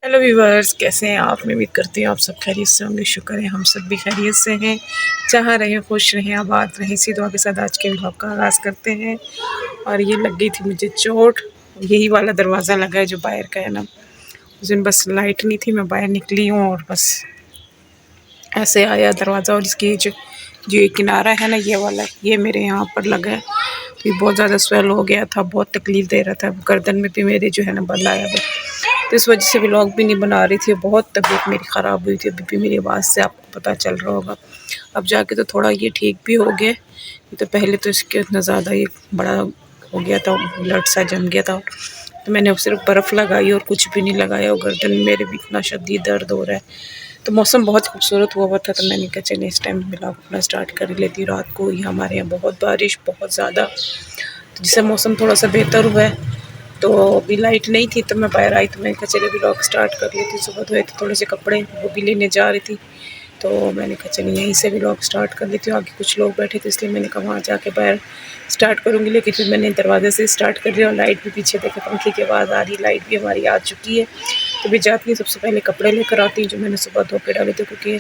Hello viewers, कैसे हैं आप। मैं उम्मीद करती हूँ आप सब खैरियत से होंगे। शुक्र है हम सब भी खैरियत से हैं। जहाँ रहें खुश रहें, आबाद रहें। इसी दुआ के साथ आज के व्लॉग का आगाज़ करते हैं। और ये लग गई थी मुझे चोट, यही वाला दरवाज़ा लगा है जो बाहर का है ना। उस दिन बस लाइट नहीं थी, मैं बाहर निकली हूँ और बस ऐसे आया दरवाज़ा। और इसकी जो ये किनारा है ना, ये वाला, ये मेरे यहाँ पर लगा है। तो ये बहुत ज़्यादा स्वेल हो गया था, बहुत तकलीफ़ दे रहा था। गर्दन में भी मेरे जो है ना बल आया हुआ, तो इस वजह से व्लॉग भी नहीं बना रही थी। बहुत तबीयत मेरी ख़राब हुई थी, अभी भी मेरी आवाज़ से आपको पता चल रहा होगा। अब जाके तो थोड़ा ये ठीक भी हो गया। तो पहले तो इसके इतना ज़्यादा ये बड़ा हो गया था, ब्लड सा जम गया था। तो मैंने अब सिर्फ बर्फ़ लगाई और कुछ भी नहीं लगाया। और गर्दन में मेरे भी इतना शदीद दर्द हो रहा है। तो मौसम बहुत खूबसूरत हुआ था, तो मैंने कहा चलिए इस टाइम व्लॉग अपना स्टार्ट कर लेती हूँ। रात को ही हमारे यहाँ बहुत बारिश, बहुत ज़्यादा, तो जिससे मौसम थोड़ा सा बेहतर हुआ है। तो अभी लाइट नहीं थी तो मैं बाहर आई, तो मैंने कहा चलिए व्लॉग स्टार्ट कर लेती हूँ। सुबह धोए थे थोड़े से कपड़े, वो भी लेने जा रही थी, तो मैंने कहा चलिए यहीं से व्लॉग स्टार्ट कर लेती हूँ। आगे कुछ लोग बैठे थे इसलिए मैंने कहा वहाँ जाके बाहर स्टार्ट करूँगी, लेकिन फिर मैंने दरवाजे से स्टार्ट कर लिया। और लाइट भी पीछे देखे, पंखे की आवाज़ आ रही, लाइट भी हमारी आ चुकी है। तो भी जाती हूँ, सबसे पहले कपड़े लेकर आती हूँ जो मैंने सुबह धो के डाले थे, क्योंकि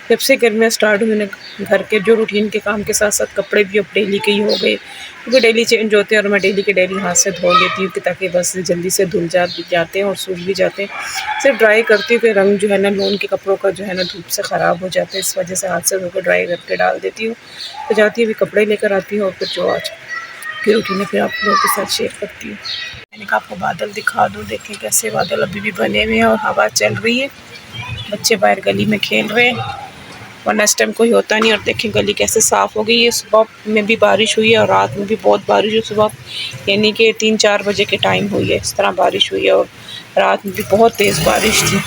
जब से गर्मियाँ स्टार्ट हुई मैंने घर के जो रूटीन के काम के साथ साथ कपड़े भी अब डेली के ही हो गए, क्योंकि डेली चेंज होते हैं। और मैं डेली के डेली हाथ से धो लेती हूँ कि ताकि बस जल्दी से धुल जाते हैं और सूख भी जाते हैं। सिर्फ ड्राई करती हूँ कि रंग जो है ना लोन के कपड़ों का जो है ना धूप से ख़राब हो जाता है, इस वजह से हाथ से धोकर ड्राई करके डाल देती हूँ। तो जाती हूँ, अभी कपड़े लेकर आती हूँ और फिर जो आज की रूटीन है फिर आप लोगों के साथ शेयर करती हूँ। मैंने कहा आपको बादल दिखा दूँ, देखें कैसे बादल अभी भी बने हुए हैं और हवा चल रही है। बच्चे बाहर गली में खेल रहे हैं, वरना इस टाइम कोई होता नहीं। और देखें गली कैसे साफ़ हो गई है। सुबह में भी बारिश हुई है और रात में भी बहुत बारिश हुई। सुबह यानी कि 3-4 बजे के टाइम हुई है, इस तरह बारिश हुई है। और रात में भी बहुत तेज़ बारिश थी,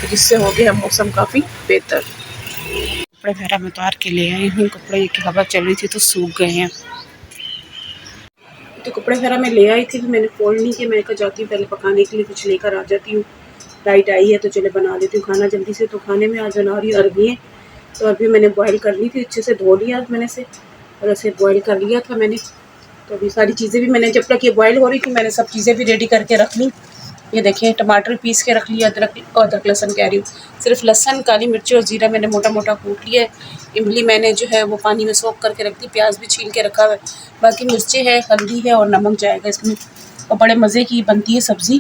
तो जिससे हो गया मौसम काफ़ी बेहतर। कपड़े वगैरह में उतार के ले आई हूँ, कपड़े की हवा चल रही थी तो सूख गए हैं। तो कपड़े वगैरह मैं ले आई थी, मैंने फोल्ड नहीं किया। मैं कहा जाती हूँ पहले पकाने के लिए कुछ लेकर आ जाती हूँ। लाइट आई है तो चले बना लेती हूँ खाना जल्दी से। तो खाने में आज बना रही हूँ अरबियाँ। तो अरबी मैंने बॉयल कर ली थी, अच्छे से धो लिया मैंने से, और ऐसे बॉयल कर लिया था मैंने। तो अभी सारी चीज़ें भी मैंने, जब तक ये बॉयल हो रही थी मैंने सब चीज़ें भी रेडी करके रख ली। ये देखिए टमाटर पीस के रख लिया, अदरक लहसुन कह रही हूँ, सिर्फ लहसुन, काली मिर्ची और ज़ीरा मैंने मोटा मोटा कूट लिया है। इमली मैंने जो है वो पानी में सोख करके रख दी। प्याज भी छील के रखा हुआ है। बाकी मिर्ची है, हल्दी है और नमक जाएगा इसमें। और बड़े मज़े की बनती है सब्ज़ी।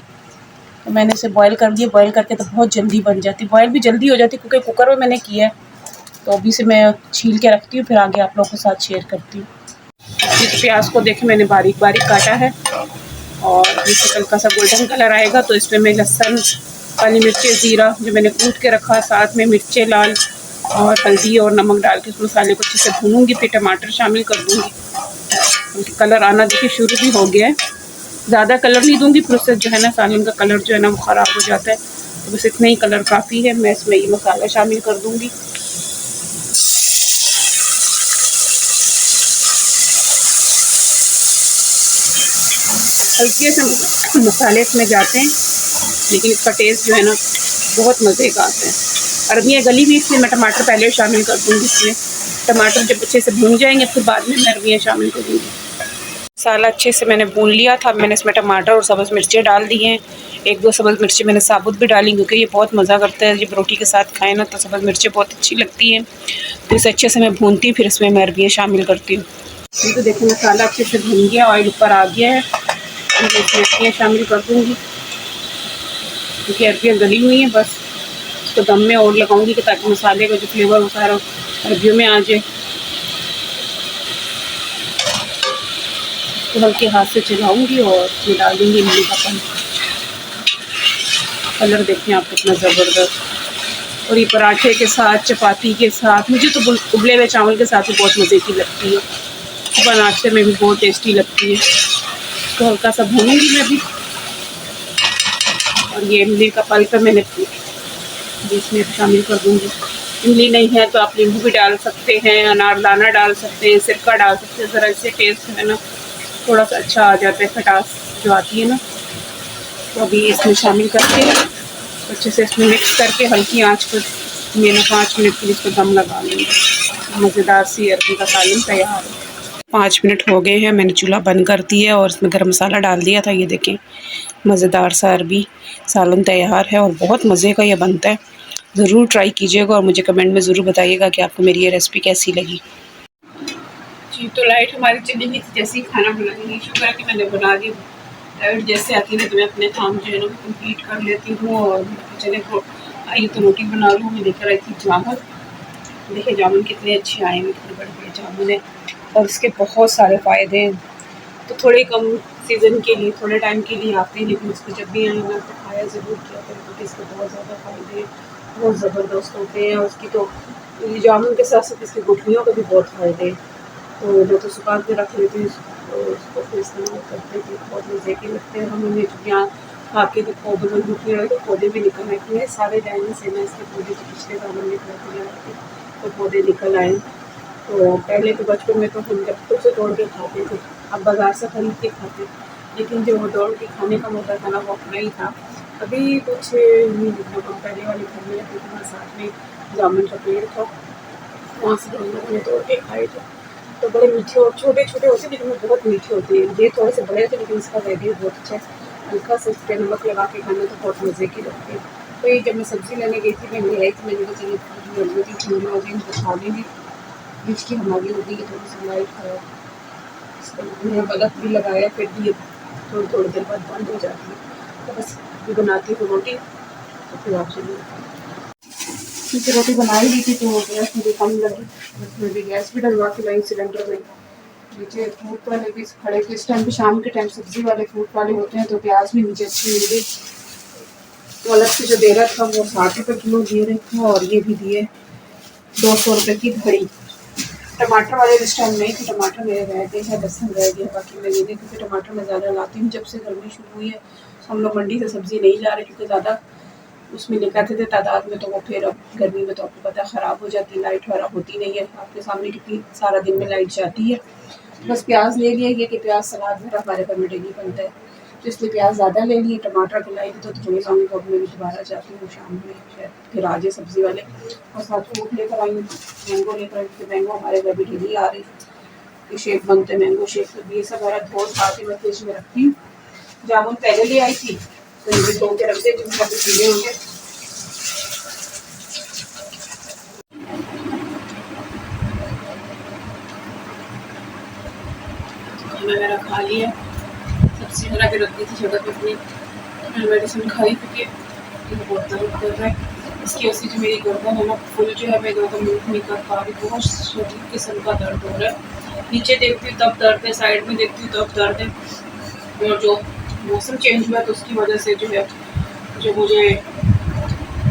तो मैंने इसे बॉयल कर दिया। बॉयल करके तो बहुत जल्दी बन जाती, बॉयल भी जल्दी हो जाती क्योंकि कुकर में मैंने किया है। तो अभी से मैं छील के रखती हूँ, फिर आगे आप लोगों के साथ शेयर करती हूँ। इस प्याज को देखें मैंने बारीक बारीक काटा है, और जैसे हल्का सा गोल्डन कलर आएगा तो इसमें मैं लहसुन, काली मिर्ची, ज़ीरा जो मैंने कूट के रखा, साथ में मिर्चें लाल और हल्दी और नमक डाल के उस मसाले को अच्छे से भूनूंगी। फिर टमाटर शामिल कर दूँगी। उनकी कलर आना देखिए शुरू भी हो गया है। ज़्यादा कलर नहीं दूँगी, फिर उससे जो है ना सालन का कलर जो है ना वो ख़राब हो जाता है। तो बस इतना ही कलर काफ़ी है। मैं इसमें ये मसाला शामिल कर दूँगी। हल्के से मसाले इसमें जाते हैं, लेकिन इसका टेस्ट जो है ना बहुत मज़े का आता है। अरबियाँ गली भी इसलिए मैं टमाटर पहले शामिल कर दूँगी इसमें। टमाटर जब अच्छे से भून जाएंगे फिर बाद में मैं अरबियाँ शामिल कर दूँगी। मसाला अच्छे से मैंने भून लिया था। मैंने इसमें टमाटर और सब्ज़ मिर्चें डाल दी हैं। 1-2 सब्ज़ मिर्चें मैंने साबुत भी डाली, क्योंकि ये बहुत मज़ा करता है। जब रोटी के साथ खाएँ ना तो सब्ज़ मिर्चें बहुत अच्छी लगती हैं। तो इसे अच्छे से मैं भूनती हूँ, फिर इसमें मैं अरबियाँ शामिल करती हूँ। ये तो देखो मसाला अच्छे से भून गया, ऑयल ऊपर आ गया है। मैं इसमें अरबियाँ शामिल कर दूँगी, क्योंकि अरबियाँ गली हुई हैं। बस इसको दम में और लगाऊंगी कि ताकि मसाले का जो फ्लेवर वो सारा अरबियों में आ जाए। तो हल्के हाथ से चलाऊंगी और इसमें डाल दूँगी इमली का पानी। कलर देखें आप कितना ज़बरदस्त। और ये पराठे के साथ, चपाती के साथ, मुझे तो उबले हुए चावल के साथ भी बहुत मज़े की लगती है। सुबह नाश्ते में भी बहुत टेस्टी लगती है। तो हल्का सा भूनूंगी मैं भी। और ये इमली का पल्प मैंने इसमें शामिल कर दूँगी। इमली नहीं है तो आप नींबू भी डाल सकते हैं, अनारदाना डाल सकते हैं, सिरका डाल सकते हैं। ज़रा इससे टेस्ट है ना थोड़ा सा अच्छा आ जाता है, खटास जो आती है ना। तो अभी इसमें शामिल करके अच्छे से इसमें मिक्स करके हल्की आंच पर मैंने 5 मिनट के लिए इसको दम लगा लेंगे। मज़ेदार सी अरबी का सालन तैयार है। 5 मिनट हो गए हैं, मैंने चूल्हा बंद कर दिया और इसमें गरम मसाला डाल दिया था। ये देखें मज़ेदार सा अरबी सालन तैयार है और बहुत मज़े का ये बनता है। ज़रूर ट्राई कीजिएगा और मुझे कमेंट में ज़रूर बताइएगा कि आपको मेरी ये रेसिपी कैसी लगी। जी, तो लाइट हमारी चली गई थी जैसे ही खाना बनाने की, शुक्र है कि मैंने बना दी। लाइट जैसे आती है तो मैं अपने काम जो है ना कंप्लीट कर लेती हूँ और चले को आई तो रोटी बना लूँ। मैं लेकर आई थी जामुन, देखिए जामुन कितने अच्छे आए हैं, कितने बड़े बड़े जामुन हैं और इसके बहुत सारे फ़ायदे हैं। तो थोड़े कम सीज़न के लिए, थोड़े टाइम के लिए आते हैं, लेकिन उसको जब भी आए ना तो खाया ज़रूर किया करें क्योंकि इसके बहुत ज़्यादा फ़ायदे बहुत ज़बरदस्त होते हैं। और उसकी तो जामुन के साथ साथ इसकी गुठलियों के भी बहुत फ़ायदे हैं। तो मैं तो सुखा के रख लेती हूँ और उसको फिर इस्तेमाल करते थे, बहुत मज़े के लगते हैं। हमने यहाँ खा के तो पौधों में गुठली रही तो पौधे भी निकल आए थे, सारे डायने से मैं इसके पौधे तो पिछले सावन निकल के लगाते तो पौधे निकल आए। तो पहले तो बचपन में तो हम गत्तों से तोड़ के खाते थे, अब बाज़ार से खरीद के खाते, लेकिन जो वो तोड़ के खाने का मज़ा था ना वो अपना ही था। अभी कुछ मतलब हम पहले वाले घर में रहते थे, साथ में जामुन का पेड़ था, वहाँ से हम लोगों ने तोड़ के खाए थे। तो बड़े मीठे और छोटे छोटे होते हैं लेकिन वो बहुत मीठे होते हैं। ये थोड़े से बड़े होते हैं लेकिन इसका रेडी बहुत अच्छा है। हल्का सा इस पर नमक लगा के खाना तो बहुत मज़े की लगती है। तो ये जब मैं सब्ज़ी लेने गई थी मैं ले आई थी, मैंने कहा चलिए जल्दी ठंडी हो गई इनको खा लेंगे। बीच की हमारी हो गई है थोड़ी सी लाइट खराब, इसको मैंने बल्ब भी लगाया फिर भी ये थोड़ी थोड़ी देर बाद बंद हो जाती है। तो बस ये बनाती हूँ रोटी तो फिर आपसे क्योंकि रोटी बनाई ली थी तो गैस मुझे कम लगी, उसमें भी गैस भी डलवा के लाई सिलेंडर में। नीचे फ्रूट वाले भी खड़े थे इस टाइम भी, शाम के टाइम सब्जी वाले फ्रूट वाले होते हैं तो प्याज भी नीचे अच्छी मिल गई। तो अलग से जो दे रहा था वो 60 रुपये किलो दे रहे थे और ये भी दिए 200 रुपये की घड़ी। टमाटर वाले इस टाइम नहीं थे, टमाटर मेरे रह गए हैं, लहसुन रह गया, बाकी मैं लेने क्योंकि टमाटर मैं ज़्यादा लाती हूँ। जब से गर्मी शुरू हुई है तो हम लोग मंडी से सब्ज़ी नहीं ला रहे क्योंकि ज़्यादा उसमें लिखाते थे तादाद में, तो वो फिर अब गर्मी में तो आपको पता है ख़राब हो जाती है, लाइट वगैरह होती नहीं है। आपके सामने कितनी सारा दिन में लाइट जाती है। बस प्याज ले लिया, ये कि प्याज सलाद में हमारे घर में डेली बनता है तो इसलिए प्याज ज़्यादा ले लिए। टमाटर के लाई तो थोड़ी सा को अब मैं दोबारा जाती हूँ शाम में शायद फिर आ जाए सब्ज़ी वाले। और साथ फ्रूट लेकर आई, मैंगो लेकर आई क्योंकि मैंगो हमारे घर भी डेली आ रही, ये शेक बनते हैं मैंगो शेक। तो ये सब मेरा धो खा के मैं फ्रिज में रखती हूँ। जामुन पहले ले आई थी तो ये धो के रखते जिनका भी कीड़े होंगे। खाना मेरा खा लिया, सब्जी बना के रख दी थी जगह पे अपनी, मैंने मेडिसिन खाई क्योंकि ये बहुत दर्द कर रहा है। इसकी वजह से जो मेरी गर्दन है ना फुल जो है मैं ज़्यादा मूव नहीं कर पा रही, बहुत शरीर किस्म का दर्द हो रहा है। नीचे देखती हूँ तब दर्द है, साइड में देखती हूँ तब दर्द है। और जो मौसम चेंज हुआ तो उसकी वजह से जो है जो मुझे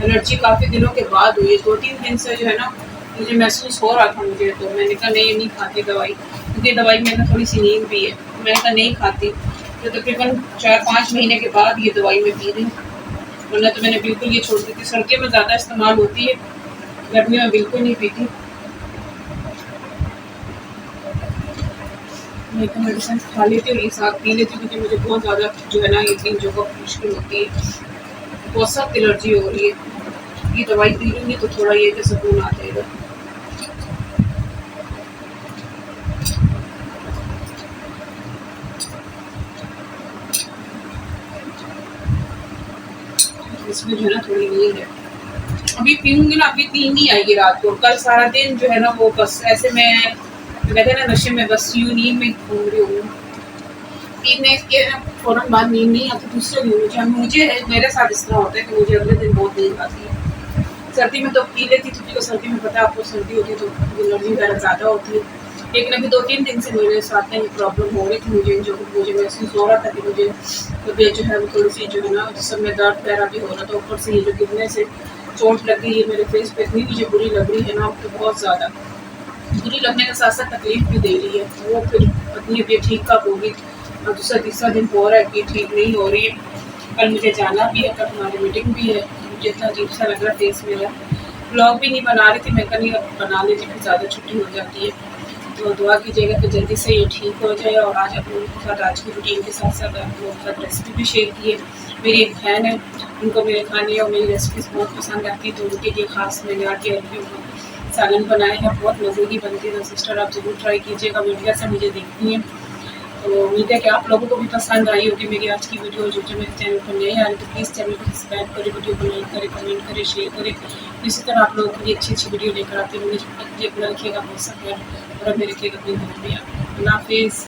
एलर्जी काफ़ी दिनों के बाद हुई, 2-3 दिन से जो है ना मुझे महसूस हो रहा था मुझे। तो मैंने कहा नहीं नहीं खाती दवाई, क्योंकि दवाई में ना थोड़ी सी नींद भी है, मैंने कहा नहीं खाती। तो तकरीबन 4-5 महीने के बाद ये दवाई मैं पी रही हूँ, वरना तो मैंने बिल्कुल ये छोड़ दी थी। सर्दियों में ज़्यादा इस्तेमाल होती है, गर्मियों में बिल्कुल नहीं पीती। मैं तो मेडिसिन खा लेती हूँ, ये साथ पी लेती हूँ क्योंकि मुझे बहुत ज़्यादा जो है ना ये 3 जगह मुश्किल होती है, बहुत सख्त एलर्जी हो रही है। ये दवाई पी लूँगी तो थोड़ा ये कि सुकून आ जाएगा। इसमें जो है ना थोड़ी नींद है, अभी पीऊँगी ना, अभी नींद नहीं आएगी रात को। कल सारा दिन जो है ना वो बस ऐसे मैं कहते हैं ना नशे में, बस यूँ नींद में घूम रही हूँ। पीने के फ़ौरन बाद नींद नहीं आती, दूसरे दिन मुझे मेरे साथ इस तरह होता है कि मुझे अगले दिन बहुत नींद आती है। सर्दी में तो पी लेती थी क्योंकि सर्दी में पता है आपको सर्दी होती है तो एलर्जी वगैरह ज़्यादा होती है, लेकिन अभी 2-3 दिन से मेरे साथ में ये प्रॉब्लम हो रही थी। मुझे महसूस हो रहा था कि मुझे तबीयत जो है वो थोड़ी सी जो है ना जिसम में दर्द वगैरह भी हो रहा था। ऊपर से ये जो गिरने से चोट लग गई है मेरे फेस पे, इतनी मुझे बुरी लग रही है ना तो बहुत ज़्यादा बुरी लगने के साथ साथ तकलीफ भी दे रही है। वो फिर अपनी अभी ठीक कब होगी, और दूसरा तीसरा दिन हो रहा है कि ठीक नहीं हो रही है। कल मुझे जाना भी है, कल हमारी मीटिंग भी है। मुझे इतना अजीब सा लग रहा है फेस मेरा। ब्लॉग भी नहीं बना रही थी मैं, कल अब बना लेती फिर ज़्यादा छुट्टी हो जाती है। तो दुआ कीजिएगा कि जल्दी से ये ठीक हो जाए। और आज आप लोगों के साथ आज की रूटीन के साथ साथ आप लोगों के साथ रेसिपी भी शेयर की है। मेरी एक बहन है, उनको मेरे खाने और मेरी रेसिपीज़ बहुत पसंद आती है, तो उनके लिए ख़ास मैंने आज ये सालन बनाए हैं, बहुत मज़े की बनती है। तो सिस्टर आप ज़रूर ट्राई कीजिएगा, मीडिया से मुझे देखती हैं तो उम्मीद है कि आप लोगों को भी पसंद आई होगी मेरी आज की वीडियो। जो मेरे चैनल पर नए आ रहे तो प्लीज़ चैनल को सब्सक्राइब करें, वीडियो को लाइक करें, कमेंट करें, शेयर करें। इसी तरह आप लोगों के लिए अच्छी वीडियो लेकर आते रहेंगे। जब तक ये अपना रखिएगा अपना ख्याल और हमें रखिएगा अपनी दुआ में। अल्लाह हाफ़िज़।